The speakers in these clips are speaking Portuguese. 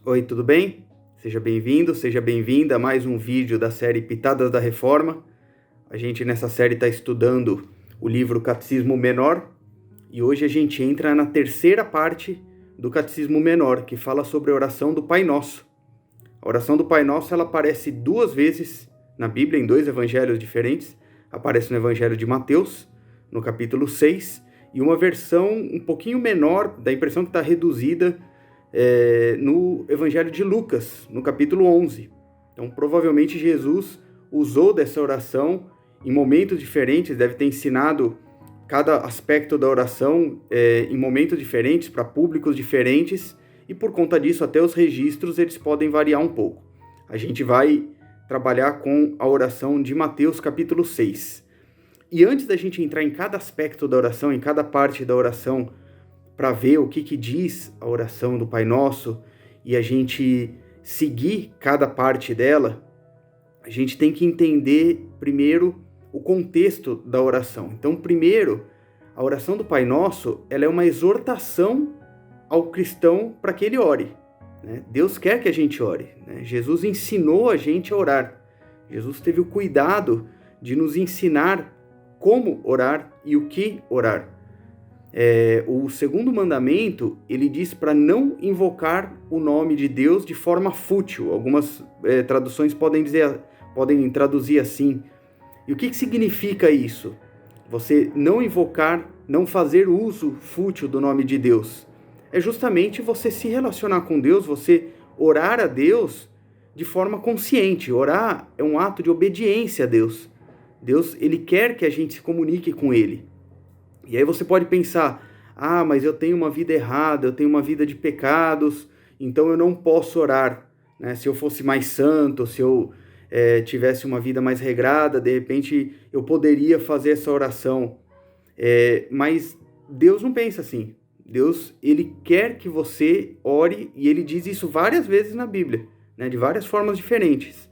Oi, tudo bem? Seja bem-vindo, seja bem-vinda a mais um vídeo da série Pitadas da Reforma. A gente nessa série está estudando o livro Catecismo Menor e hoje a gente entra na terceira parte do Catecismo Menor, que fala sobre a oração do Pai Nosso. A oração do Pai Nosso ela aparece duas vezes na Bíblia, em dois evangelhos diferentes. Aparece no Evangelho de Mateus, no capítulo 6, e uma versão um pouquinho menor, dá a impressão que está reduzida, no Evangelho de Lucas, no capítulo 11. Então, provavelmente, Jesus usou dessa oração em momentos diferentes, deve ter ensinado cada aspecto da oração em momentos diferentes, para públicos diferentes, e por conta disso, até os registros eles podem variar um pouco. A gente vai trabalhar com a oração de Mateus, capítulo 6. E antes da gente entrar em cada aspecto da oração, em cada parte da oração, para ver o que diz a oração do Pai Nosso e a gente seguir cada parte dela, a gente tem que entender primeiro o contexto da oração. Então, primeiro, a oração do Pai Nosso, ela é uma exortação ao cristão para que ele ore, né? Deus quer que a gente ore, né? Jesus ensinou a gente a orar. Jesus teve o cuidado de nos ensinar como orar e o que orar. O segundo mandamento, ele diz para não invocar o nome de Deus de forma fútil. Algumas traduções podem traduzir assim. E o que significa isso? Você não invocar, não fazer uso fútil do nome de Deus. É justamente você se relacionar com Deus, você orar a Deus de forma consciente. Orar é um ato de obediência a Deus. Deus, ele quer que a gente se comunique com ele. E aí você pode pensar, mas eu tenho uma vida errada, eu tenho uma vida de pecados, então eu não posso orar, né? Se eu fosse mais santo, se eu tivesse uma vida mais regrada, de repente eu poderia fazer essa oração. Mas Deus não pensa assim. Deus, ele quer que você ore, e ele diz isso várias vezes na Bíblia, né? De várias formas diferentes.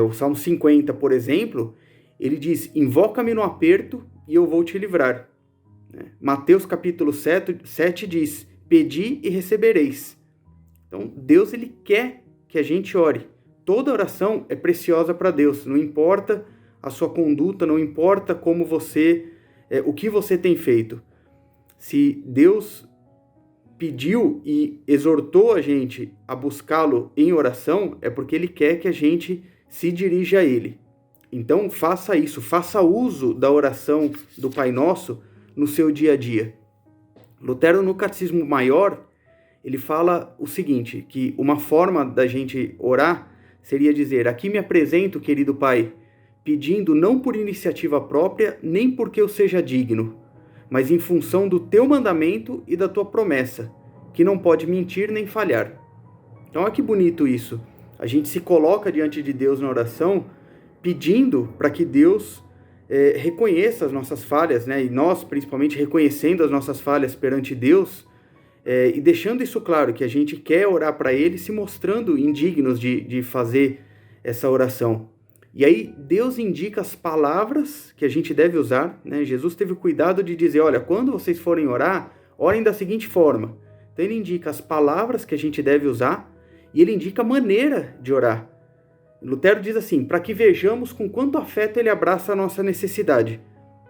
O Salmo 50, por exemplo, ele diz, invoca-me no aperto e eu vou te livrar. Mateus capítulo 7 diz, pedi e recebereis. Então, Deus ele quer que a gente ore. Toda oração é preciosa para Deus, não importa a sua conduta, não importa como o que você tem feito. Se Deus pediu e exortou a gente a buscá-lo em oração, é porque ele quer que a gente se dirija a ele. Então, faça isso, faça uso da oração do Pai Nosso no seu dia a dia. Lutero, no Catecismo Maior, ele fala o seguinte, que uma forma da gente orar seria dizer, aqui me apresento, querido Pai, pedindo não por iniciativa própria, nem porque eu seja digno, mas em função do teu mandamento e da tua promessa, que não pode mentir nem falhar. Então, olha que bonito isso. A gente se coloca diante de Deus na oração, pedindo para que Deus reconheça as nossas falhas, né? E nós, principalmente, reconhecendo as nossas falhas perante Deus, e deixando isso claro, que a gente quer orar para Ele, se mostrando indignos de fazer essa oração. E aí, Deus indica as palavras que a gente deve usar, né? Jesus teve o cuidado de dizer, olha, quando vocês forem orar, orem da seguinte forma. Então, ele indica as palavras que a gente deve usar, e ele indica a maneira de orar. Lutero diz assim, para que vejamos com quanto afeto ele abraça a nossa necessidade.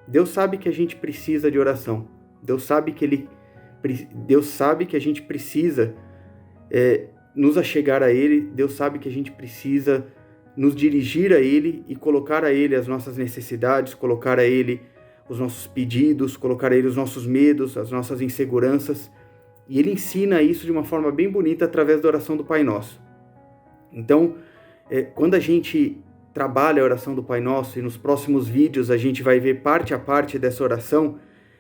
Deus sabe que a gente precisa de oração. Deus sabe que a gente precisa nos achegar a Ele. Deus sabe que a gente precisa nos dirigir a Ele e colocar a Ele as nossas necessidades, colocar a Ele os nossos pedidos, colocar a Ele os nossos medos, as nossas inseguranças. E Ele ensina isso de uma forma bem bonita através da oração do Pai Nosso. Então, quando a gente trabalha a oração do Pai Nosso, e nos próximos vídeos a gente vai ver parte a parte dessa oração,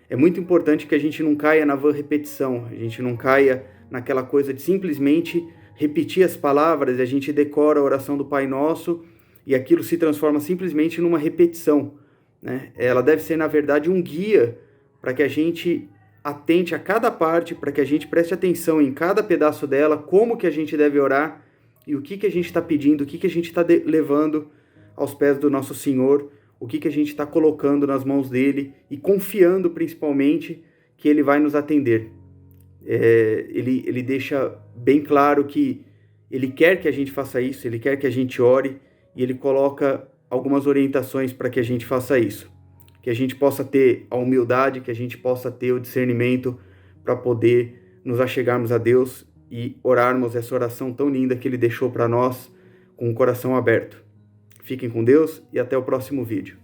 é muito importante que a gente não caia na vã repetição, a gente não caia naquela coisa de simplesmente repetir as palavras, e a gente decora a oração do Pai Nosso e aquilo se transforma simplesmente numa repetição, né? Ela deve ser, na verdade, um guia para que a gente atente a cada parte, para que a gente preste atenção em cada pedaço dela, como que a gente deve orar, e o que a gente está pedindo, o que a gente está levando aos pés do nosso Senhor, o que a gente está colocando nas mãos dele e confiando principalmente que ele vai nos atender. Ele deixa bem claro que Ele quer que a gente faça isso, Ele quer que a gente ore e Ele coloca algumas orientações para que a gente faça isso. Que a gente possa ter a humildade, que a gente possa ter o discernimento para poder nos achegarmos a Deus e orarmos essa oração tão linda que Ele deixou para nós com o coração aberto. Fiquem com Deus e até o próximo vídeo.